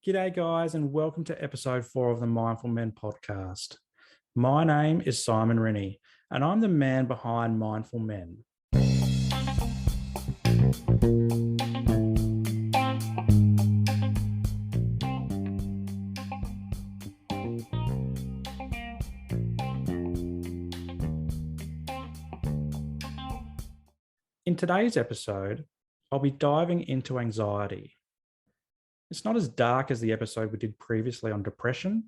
G'day, guys, and welcome to episode 4 of the Mindful Men podcast. My name is Simon Rennie, and I'm the man behind Mindful Men. In today's episode, I'll be diving into anxiety. It's not as dark as the episode we did previously on depression,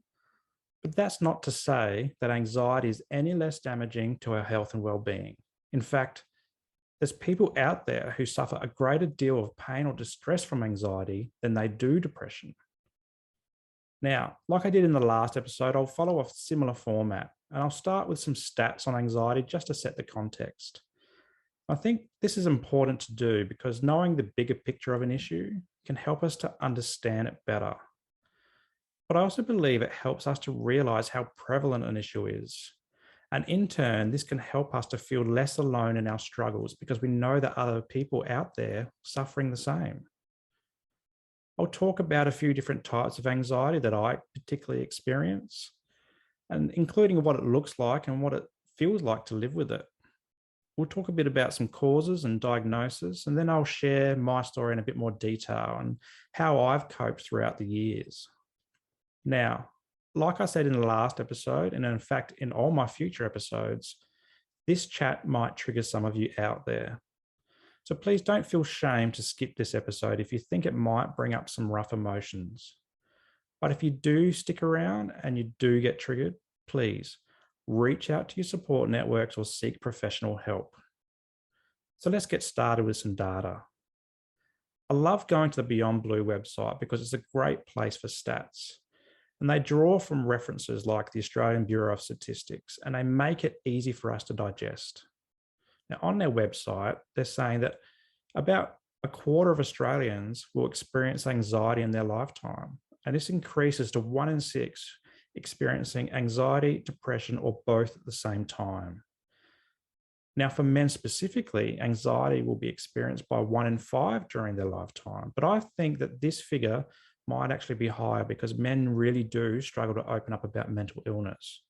but that's not to say that anxiety is any less damaging to our health and well-being. In fact, there's people out there who suffer a greater deal of pain or distress from anxiety than they do depression. Now, like I did in the last episode, I'll follow a similar format, and I'll start with some stats on anxiety just to set the context. I think this is important to do because knowing the bigger picture of an issue can help us to understand it better. But I also believe it helps us to realize how prevalent an issue is. And in turn, this can help us to feel less alone in our struggles because we know that other people out there suffering the same. I'll talk about a few different types of anxiety that I particularly experience, and including what it looks like and what it feels like to live with it. We'll talk a bit about some causes and diagnosis, and then I'll share my story in a bit more detail and how I've coped throughout the years. Now, like I said in the last episode, and in fact in all my future episodes, this chat might trigger some of you out there. So please don't feel shame to skip this episode if you think it might bring up some rough emotions. But if you do stick around and you do get triggered, please reach out to your support networks or seek professional help. So let's get started with some data. I love going to the Beyond Blue website because it's a great place for stats. And they draw from references like the Australian Bureau of Statistics, and they make it easy for us to digest. Now, on their website, they're saying that about a quarter of Australians will experience anxiety in their lifetime. And this increases to 1 in 6 experiencing anxiety, depression, or both at the same time. Now, for men specifically, anxiety will be experienced by 1 in 5 during their lifetime. But I think that this figure might actually be higher because men really do struggle to open up about mental illness.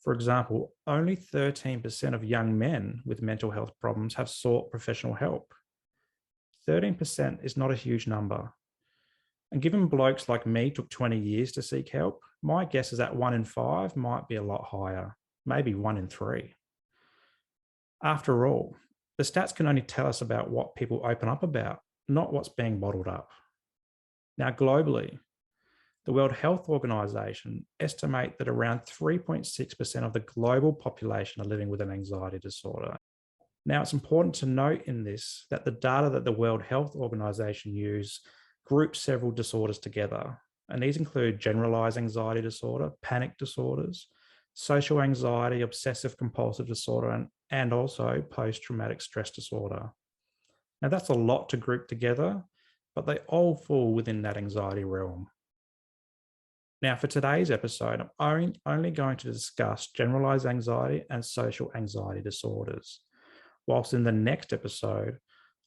For example, only 13% of young men with mental health problems have sought professional help. 13% is not a huge number. And given blokes like me took 20 years to seek help, my guess is that 1 in 5 might be a lot higher, maybe 1 in 3. After all, the stats can only tell us about what people open up about, not what's being bottled up. Now, globally, the World Health Organization estimate that around 3.6% of the global population are living with an anxiety disorder. Now, it's important to note in this that the data that the World Health Organization use group several disorders together, and these include generalized anxiety disorder, panic disorders, social anxiety, obsessive compulsive disorder, and also post-traumatic stress disorder. Now, that's a lot to group together, but they all fall within that anxiety realm. Now, for today's episode, I'm only going to discuss generalized anxiety and social anxiety disorders, whilst in the next episode,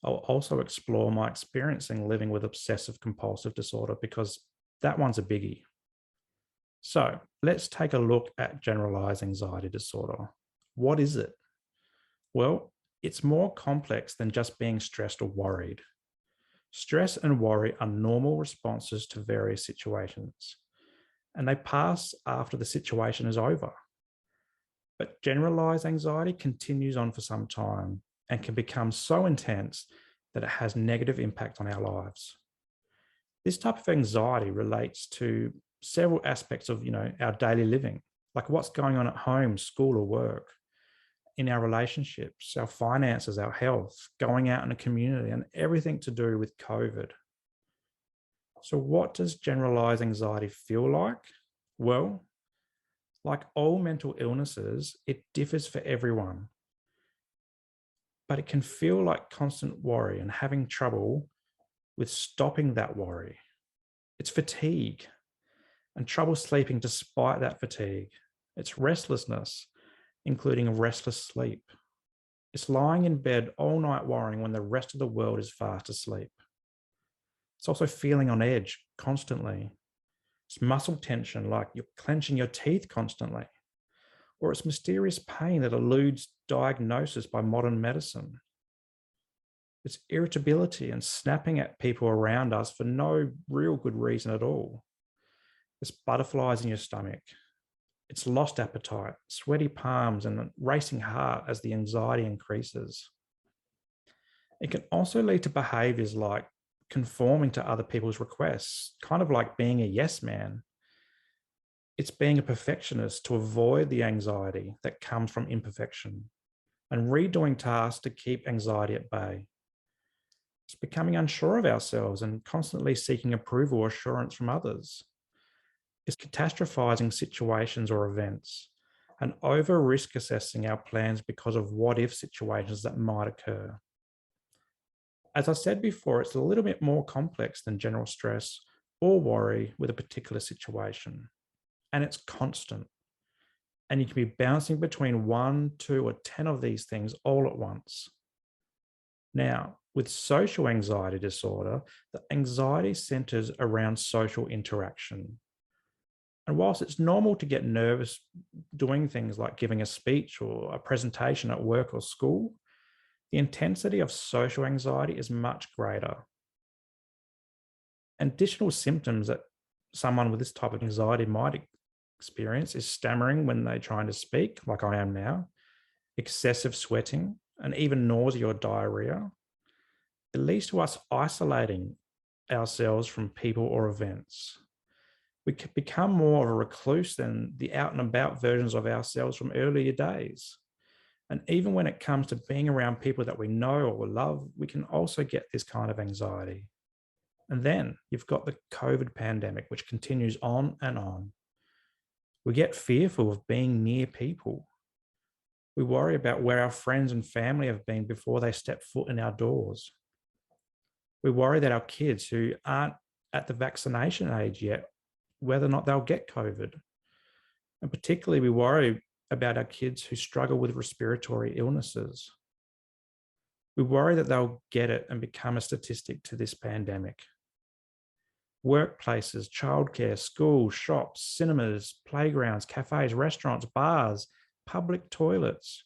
I'll also explore my experiencing living with obsessive compulsive disorder because that one's a biggie. So let's take a look at generalized anxiety disorder. What is it? Well, it's more complex than just being stressed or worried. Stress and worry are normal responses to various situations, and they pass after the situation is over. But generalized anxiety continues on for some time and can become so intense that it has negative impact on our lives. This type of anxiety relates to several aspects of, our daily living, like what's going on at home, school, or work, in our relationships, our finances, our health, going out in the community, and everything to do with COVID. So what does generalized anxiety feel like? Well, like all mental illnesses, it differs for everyone. But it can feel like constant worry and having trouble with stopping that worry. It's fatigue and trouble sleeping despite that fatigue. It's restlessness, including restless sleep. It's lying in bed all night worrying when the rest of the world is fast asleep. It's also feeling on edge constantly, It's muscle tension, like you're clenching your teeth constantly, or it's mysterious pain that eludes diagnosis by modern medicine. It's irritability and snapping at people around us for no real good reason at all. It's butterflies in your stomach. It's lost appetite, sweaty palms, and a racing heart as the anxiety increases. It can also lead to behaviors like conforming to other people's requests, kind of like being a yes man. It's being a perfectionist to avoid the anxiety that comes from imperfection and redoing tasks to keep anxiety at bay. It's becoming unsure of ourselves and constantly seeking approval or assurance from others. It's catastrophizing situations or events and over risk assessing our plans because of what if situations that might occur. As I said before, it's a little bit more complex than general stress or worry with a particular situation. And it's constant. And you can be bouncing between 1, 2, or 10 of these things all at once. Now, with social anxiety disorder, the anxiety centers around social interaction. And whilst it's normal to get nervous doing things like giving a speech or a presentation at work or school, the intensity of social anxiety is much greater. Additional symptoms that someone with this type of anxiety might experience is stammering when they're trying to speak, like I am now, excessive sweating, and even nausea or diarrhea. It leads to us isolating ourselves from people or events. We can become more of a recluse than the out and about versions of ourselves from earlier days. And even when it comes to being around people that we know or love, we can also get this kind of anxiety. And then you've got the COVID pandemic, which continues on and on. We get fearful of being near people. We worry about where our friends and family have been before they step foot in our doors. We worry that our kids who aren't at the vaccination age yet, whether or not they'll get COVID. And particularly, we worry about our kids who struggle with respiratory illnesses. We worry that they'll get it and become a statistic to this pandemic. Workplaces, childcare, schools, shops, cinemas, playgrounds, cafes, restaurants, bars, public toilets.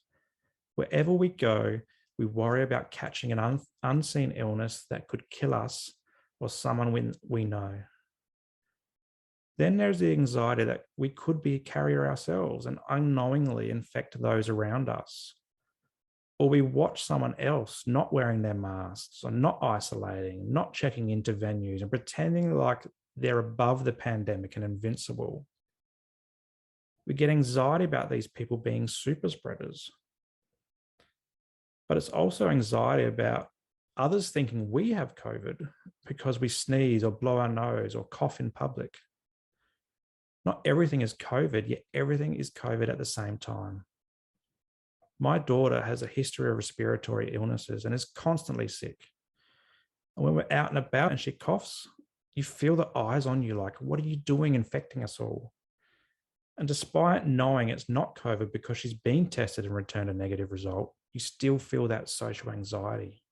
Wherever we go, we worry about catching an unseen illness that could kill us or someone we know. Then there's the anxiety that we could be a carrier ourselves and unknowingly infect those around us. Or we watch someone else not wearing their masks or not isolating, not checking into venues and pretending like they're above the pandemic and invincible. We get anxiety about these people being super spreaders. But it's also anxiety about others thinking we have COVID because we sneeze or blow our nose or cough in public. Not everything is COVID, yet everything is COVID at the same time. My daughter has a history of respiratory illnesses and is constantly sick. And when we're out and about and she coughs, you feel the eyes on you like, what are you doing infecting us all? And despite knowing it's not COVID because she's been tested and returned a negative result, you still feel that social anxiety.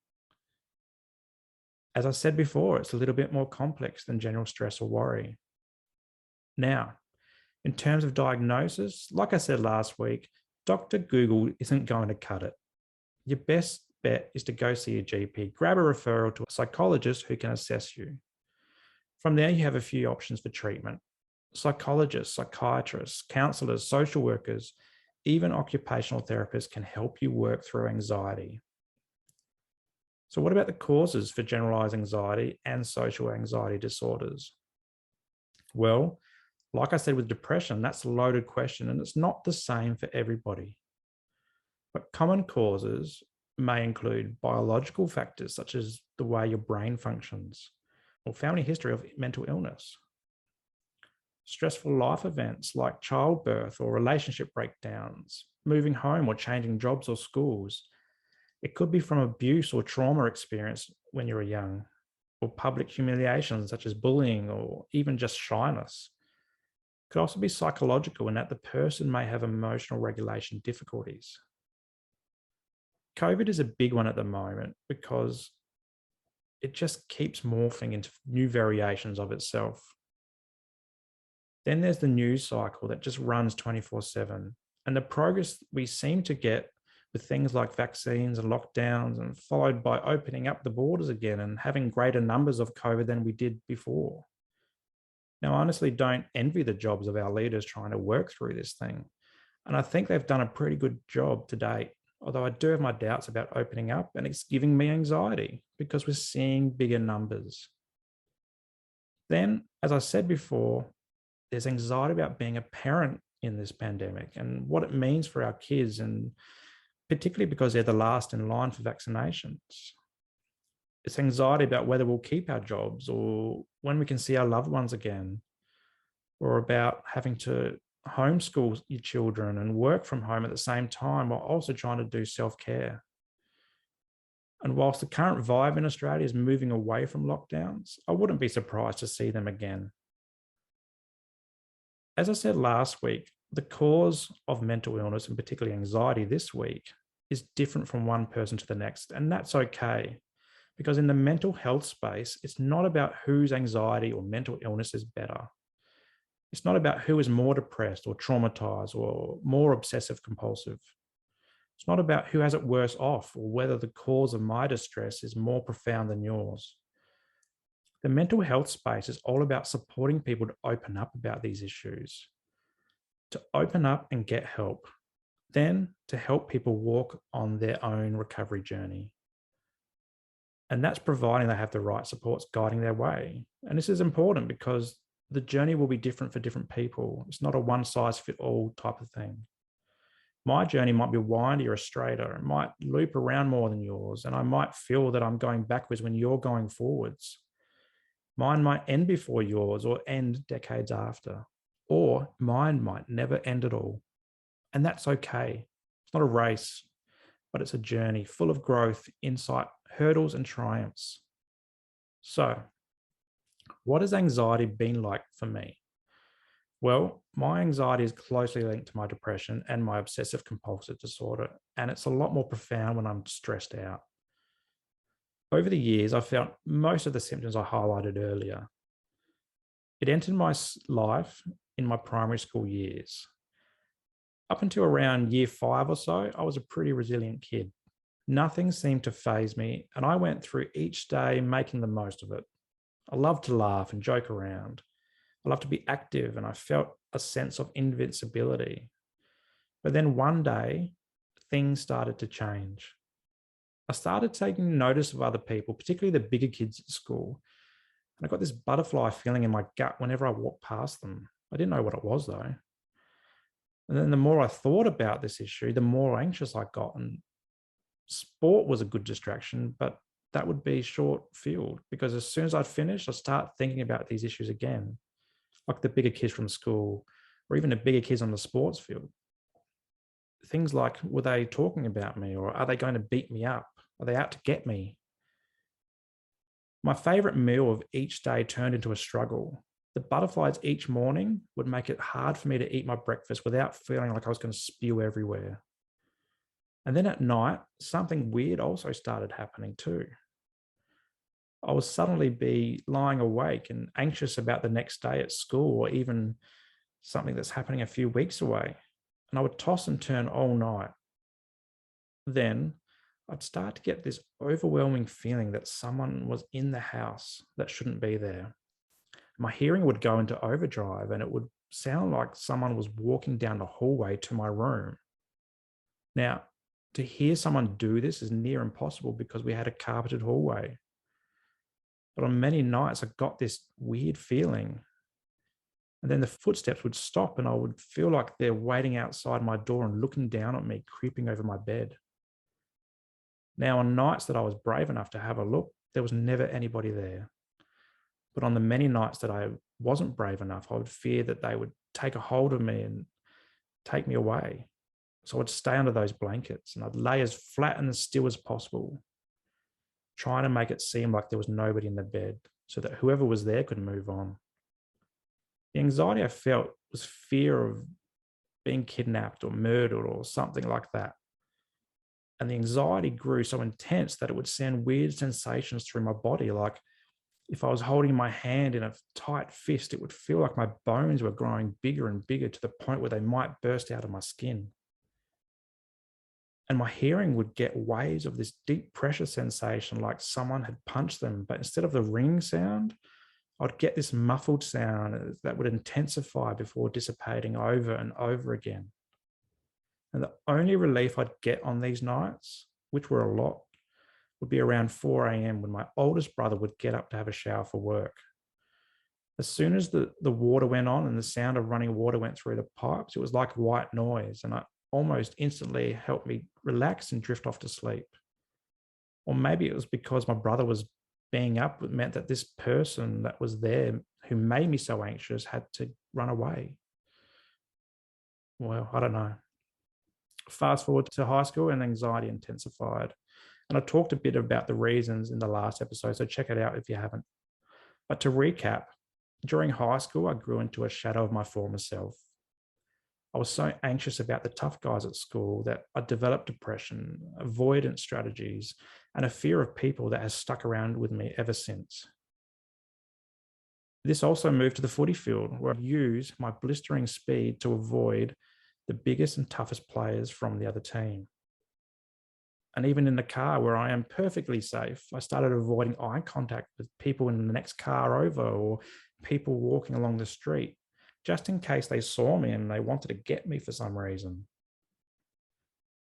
As I said before, it's a little bit more complex than general stress or worry. Now, in terms of diagnosis, like I said last week, Dr. Google isn't going to cut it. Your best bet is to go see a GP, grab a referral to a psychologist who can assess you. From there, you have a few options for treatment. Psychologists, psychiatrists, counselors, social workers, even occupational therapists can help you work through anxiety. So what about the causes for generalized anxiety and social anxiety disorders? Well, like I said with depression, that's a loaded question and it's not the same for everybody. But common causes may include biological factors such as the way your brain functions or family history of mental illness. Stressful life events like childbirth or relationship breakdowns, moving home or changing jobs or schools. It could be from abuse or trauma experienced when you were young, or public humiliation such as bullying or even just shyness. It could also be psychological in that the person may have emotional regulation difficulties. COVID is a big one at the moment because it just keeps morphing into new variations of itself. Then there's the news cycle that just runs 24/7. And the progress we seem to get with things like vaccines and lockdowns, and followed by opening up the borders again and having greater numbers of COVID than we did before. Now, I honestly don't envy the jobs of our leaders trying to work through this thing. And I think they've done a pretty good job to date, although I do have my doubts about opening up, and it's giving me anxiety because we're seeing bigger numbers. Then, as I said before, there's anxiety about being a parent in this pandemic and what it means for our kids, and particularly because they're the last in line for vaccinations. It's anxiety about whether we'll keep our jobs or when we can see our loved ones again, or about having to homeschool your children and work from home at the same time while also trying to do self-care. And whilst the current vibe in Australia is moving away from lockdowns, I wouldn't be surprised to see them again. As I said last week, the cause of mental illness, and particularly anxiety this week, is different from one person to the next. And that's okay, because in the mental health space, it's not about whose anxiety or mental illness is better. It's not about who is more depressed or traumatized or more obsessive compulsive. It's not about who has it worse off or whether the cause of my distress is more profound than yours. The mental health space is all about supporting people to open up about these issues, to open up and get help, then to help people walk on their own recovery journey. And that's providing they have the right supports guiding their way. And this is important because the journey will be different for different people. It's not a one size fit all type of thing. My journey might be windier or straighter. It might loop around more than yours. And I might feel that I'm going backwards when you're going forwards. Mine might end before yours or end decades after. Or mine might never end at all. And that's okay. It's not a race, but it's a journey full of growth, insight, hurdles, and triumphs. So, what has anxiety been like for me? Well, my anxiety is closely linked to my depression and my obsessive compulsive disorder, and it's a lot more profound when I'm stressed out. Over the years, I've felt most of the symptoms I highlighted earlier. It entered my life in my primary school years. Up until around year 5 or so, I was a pretty resilient kid. Nothing seemed to faze me, and I went through each day making the most of it. I loved to laugh and joke around. I loved to be active, and I felt a sense of invincibility. But then one day, things started to change. I started taking notice of other people, particularly the bigger kids at school. And I got this butterfly feeling in my gut whenever I walked past them. I didn't know what it was, though. And then the more I thought about this issue, the more anxious I got. And sport was a good distraction, but that would be short field, because as soon as I'd finish, I'd start thinking about these issues again, like the bigger kids from school, or even the bigger kids on the sports field. Things like, were they talking about me, or are they going to beat me up? Are they out to get me? My favorite meal of each day turned into a struggle. The butterflies each morning would make it hard for me to eat my breakfast without feeling like I was going to spew everywhere. And then at night, something weird also started happening too. I would suddenly be lying awake and anxious about the next day at school, or even something that's happening a few weeks away. And I would toss and turn all night. Then I'd start to get this overwhelming feeling that someone was in the house that shouldn't be there. My hearing would go into overdrive, and it would sound like someone was walking down the hallway to my room. Now, to hear someone do this is near impossible because we had a carpeted hallway. But on many nights, I got this weird feeling. And then the footsteps would stop, and I would feel like they're waiting outside my door and looking down at me, creeping over my bed. Now, on nights that I was brave enough to have a look, there was never anybody there. But on the many nights that I wasn't brave enough, I would fear that they would take a hold of me and take me away. So I'd stay under those blankets, and I'd lay as flat and as still as possible, trying to make it seem like there was nobody in the bed so that whoever was there could move on. The anxiety I felt was fear of being kidnapped or murdered or something like that. And the anxiety grew so intense that it would send weird sensations through my body, like If I was holding my hand in a tight fist, it would feel like my bones were growing bigger and bigger to the point where they might burst out of my skin. And my hearing would get waves of this deep pressure sensation like someone had punched them. But instead of the ring sound, I'd get this muffled sound that would intensify before dissipating over and over again. And the only relief I'd get on these nights, which were a lot, would be around 4 a.m. when my oldest brother would get up to have a shower for work. As soon as the water went on and the sound of running water went through the pipes, it was like white noise, and it almost instantly helped me relax and drift off to sleep. Or maybe it was because my brother was being up, it meant that this person that was there who made me so anxious had to run away. Well, I don't know. Fast forward to high school and anxiety intensified. And I talked a bit about the reasons in the last episode, so check it out if you haven't. But to recap, during high school, I grew into a shadow of my former self. I was so anxious about the tough guys at school that I developed depression, avoidance strategies, and a fear of people that has stuck around with me ever since. This also moved to the footy field, where I use my blistering speed to avoid the biggest and toughest players from the other team. And even in the car where I am perfectly safe, I started avoiding eye contact with people in the next car over or people walking along the street, just in case they saw me and they wanted to get me for some reason.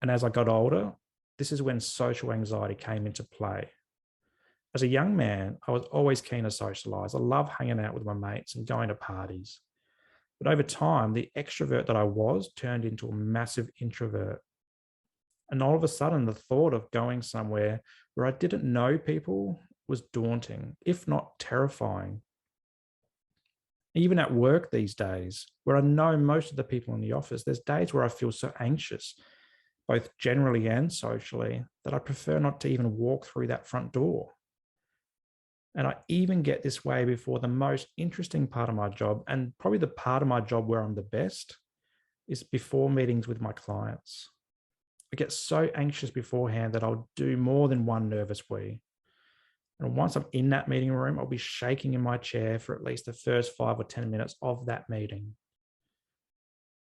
And as I got older, this is when social anxiety came into play. As a young man, I was always keen to socialize. I love hanging out with my mates and going to parties. But over time, the extrovert that I was turned into a massive introvert. And all of a sudden, the thought of going somewhere where I didn't know people was daunting, if not terrifying. Even at work these days, where I know most of the people in the office, there's days where I feel so anxious, both generally and socially, that I prefer not to even walk through that front door. And I even get this way before the most interesting part of my job, and probably the part of my job where I'm the best, is before meetings with my clients. I get so anxious beforehand that I'll do more than one nervous wee. And once I'm in that meeting room, I'll be shaking in my chair for at least the first 5 or 10 minutes of that meeting.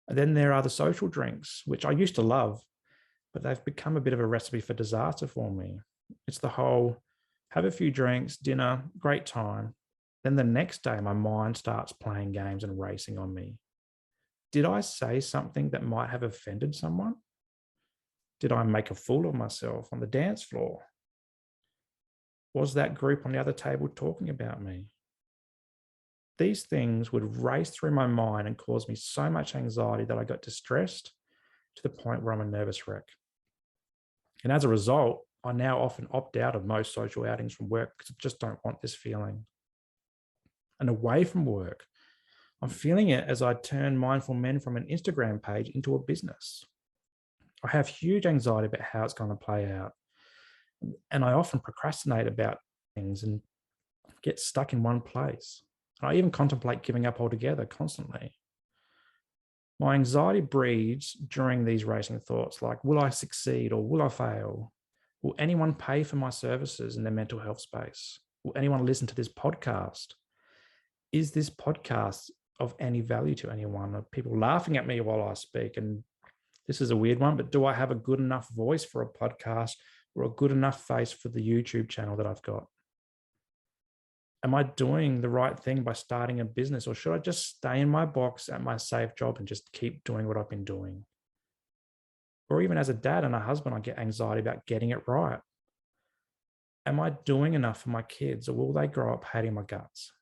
And then there are the social drinks, which I used to love, but they've become a bit of a recipe for disaster for me. It's the whole have a few drinks, dinner, great time. Then the next day, my mind starts playing games and racing on me. Did I say something that might have offended someone? Did I make a fool of myself on the dance floor? Was that group on the other table talking about me? These things would race through my mind and cause me so much anxiety that I got distressed to the point where I'm a nervous wreck. And as a result, I now often opt out of most social outings from work because I just don't want this feeling. And away from work, I'm feeling it as I turn Mindful Men from an Instagram page into a business. I have huge anxiety about how it's going to play out. And I often procrastinate about things and get stuck in one place. And I even contemplate giving up altogether constantly. My anxiety breeds during these racing thoughts like, will I succeed or will I fail? Will anyone pay for my services in their mental health space? Will anyone listen to this podcast? Is this podcast of any value to anyone? Are people laughing at me while I speak? And this is a weird one, but do I have a good enough voice for a podcast or a good enough face for the YouTube channel that I've got? Am I doing the right thing by starting a business, or should I just stay in my box at my safe job and just keep doing what I've been doing? Or even as a dad and a husband, I get anxiety about getting it right. Am I doing enough for my kids, or will they grow up hating my guts?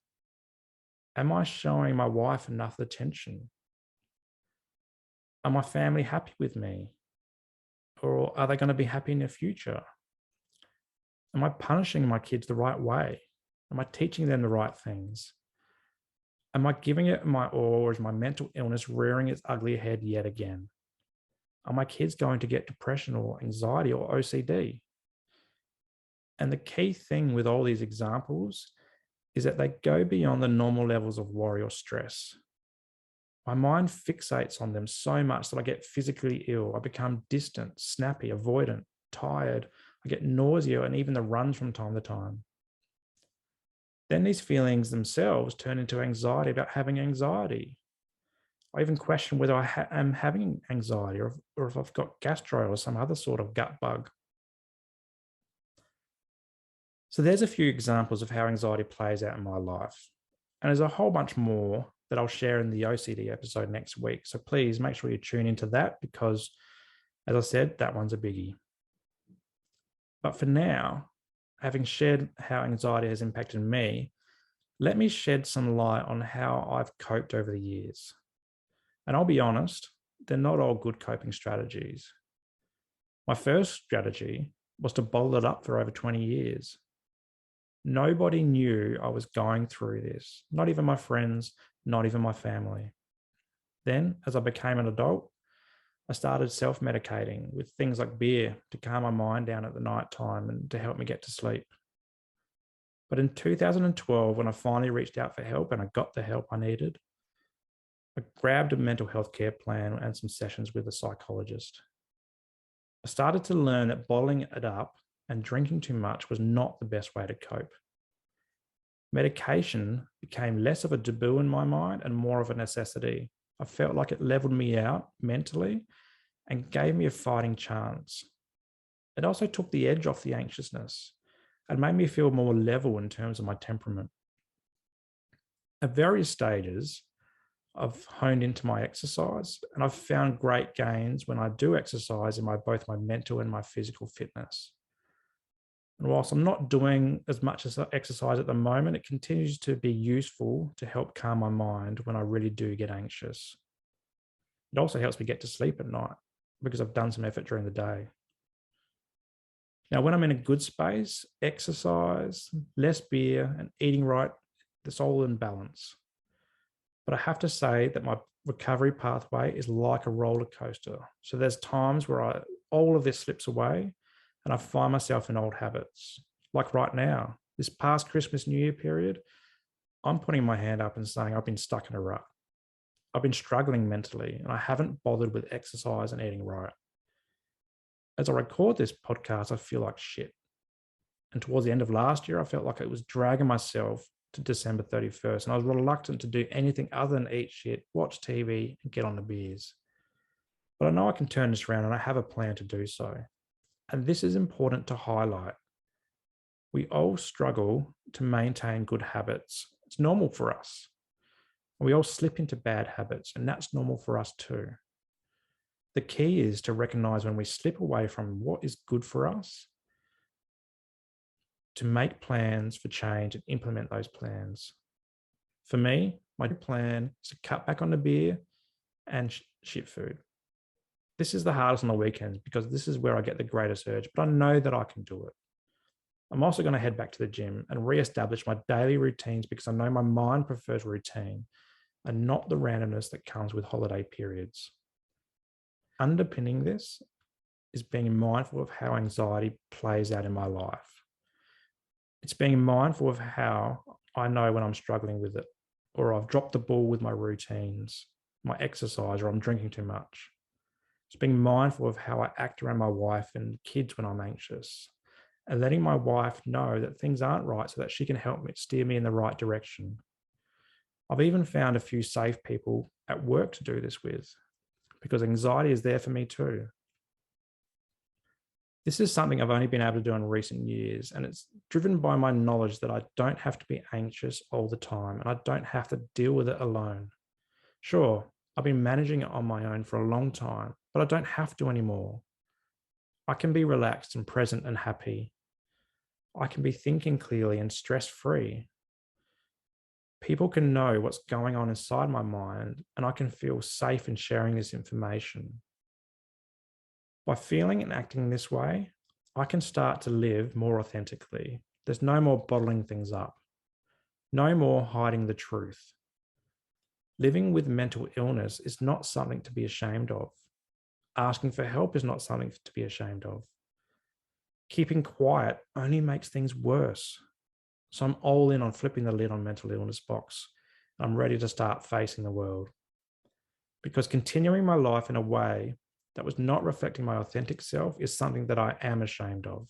Am I showing my wife enough attention? Are my family happy with me? Or are they going to be happy in the future? Am I punishing my kids the right way? Am I teaching them the right things? Am I giving it my all, or is my mental illness rearing its ugly head yet again? Are my kids going to get depression or anxiety or OCD? And the key thing with all these examples is that they go beyond the normal levels of worry or stress. My mind fixates on them so much that I get physically ill. I become distant, snappy, avoidant, tired. I get nausea and even the runs from time to time. Then these feelings themselves turn into anxiety about having anxiety. I even question whether I am having anxiety or if I've got gastro or some other sort of gut bug. So there's a few examples of how anxiety plays out in my life. And there's a whole bunch more that I'll share in the OCD episode next week. So please make sure you tune into that because, as I said, that one's a biggie. But for now, having shared how anxiety has impacted me, let me shed some light on how I've coped over the years. And I'll be honest, they're not all good coping strategies. My first strategy was to bottle it up for over 20 years. Nobody knew I was going through this, not even my friends, not even my family. Then, as I became an adult, I started self-medicating with things like beer to calm my mind down at the night time and to help me get to sleep. But in 2012, when I finally reached out for help and I got the help I needed, I grabbed a mental health care plan and some sessions with a psychologist. I started to learn that bottling it up and drinking too much was not the best way to cope. Medication became less of a taboo in my mind and more of a necessity. I felt like it leveled me out mentally and gave me a fighting chance. It also took the edge off the anxiousness and made me feel more level in terms of my temperament. At various stages, I've honed into my exercise and I've found great gains when I do exercise in both my mental and my physical fitness. And whilst I'm not doing as much as exercise at the moment, it continues to be useful to help calm my mind when I really do get anxious. It also helps me get to sleep at night because I've done some effort during the day. Now, when I'm in a good space, exercise, less beer, and eating right, it's all in balance. But I have to say that my recovery pathway is like a roller coaster. So there's times where all of this slips away and I find myself in old habits. Like right now, this past Christmas, New Year period, I'm putting my hand up and saying I've been stuck in a rut. I've been struggling mentally and I haven't bothered with exercise and eating right. As I record this podcast, I feel like shit. And towards the end of last year, I felt like I was dragging myself to December 31st. And I was reluctant to do anything other than eat shit, watch TV, and get on the beers. But I know I can turn this around and I have a plan to do so. And this is important to highlight. We all struggle to maintain good habits. It's normal for us. We all slip into bad habits, and that's normal for us too. The key is to recognize when we slip away from what is good for us, to make plans for change and implement those plans. For me, my plan is to cut back on the beer and shit food. This is the hardest on the weekends because this is where I get the greatest urge, but I know that I can do it. I'm also going to head back to the gym and reestablish my daily routines because I know my mind prefers routine and not the randomness that comes with holiday periods. Underpinning this is being mindful of how anxiety plays out in my life. It's being mindful of how I know when I'm struggling with it, or I've dropped the ball with my routines, my exercise, or I'm drinking too much. It's being mindful of how I act around my wife and kids when I'm anxious, and letting my wife know that things aren't right so that she can help me steer me in the right direction. I've even found a few safe people at work to do this with because anxiety is there for me too. This is something I've only been able to do in recent years, and it's driven by my knowledge that I don't have to be anxious all the time and I don't have to deal with it alone. Sure, I've been managing it on my own for a long time, but I don't have to anymore. I can be relaxed and present and happy. I can be thinking clearly and stress-free. People can know what's going on inside my mind, and I can feel safe in sharing this information. By feeling and acting this way, I can start to live more authentically. There's no more bottling things up, no more hiding the truth. Living with mental illness is not something to be ashamed of. Asking for help is not something to be ashamed of. Keeping quiet only makes things worse. So I'm all in on flipping the lid on mental illness box. I'm ready to start facing the world. Because continuing my life in a way that was not reflecting my authentic self is something that I am ashamed of.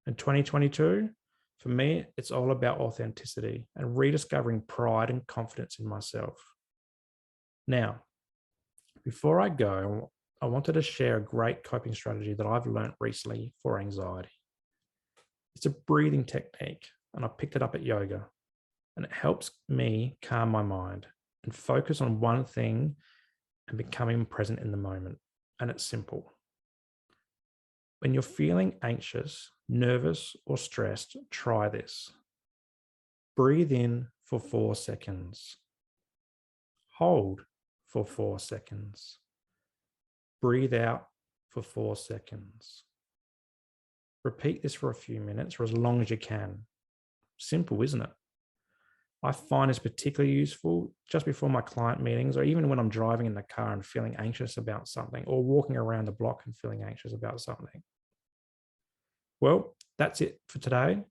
In 2022, For me, it's all about authenticity and rediscovering pride and confidence in myself. Now, before I go, I wanted to share a great coping strategy that I've learned recently for anxiety. It's a breathing technique, and I picked it up at yoga, and it helps me calm my mind and focus on one thing and becoming present in the moment. And it's simple. When you're feeling anxious, nervous, or stressed, try this. Breathe in for 4 seconds. Hold for 4 seconds. Breathe out for 4 seconds. Repeat this for a few minutes or as long as you can. Simple, isn't it? I find this particularly useful just before my client meetings, or even when I'm driving in the car and feeling anxious about something, or walking around the block and feeling anxious about something. Well, that's it for today.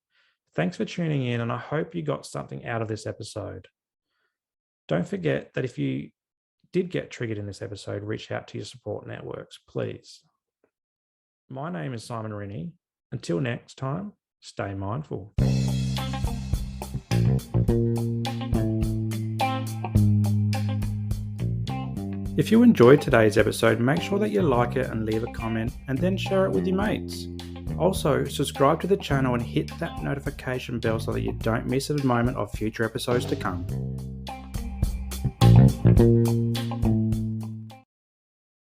Thanks for tuning in, and I hope you got something out of this episode. Don't forget that if you did get triggered in this episode, reach out to your support networks, please. My name is Simon Rennie. Until next time, stay mindful. If you enjoyed today's episode, make sure that you like it and leave a comment, and then share it with your mates. Also, subscribe to the channel and hit that notification bell so that you don't miss a moment of future episodes to come.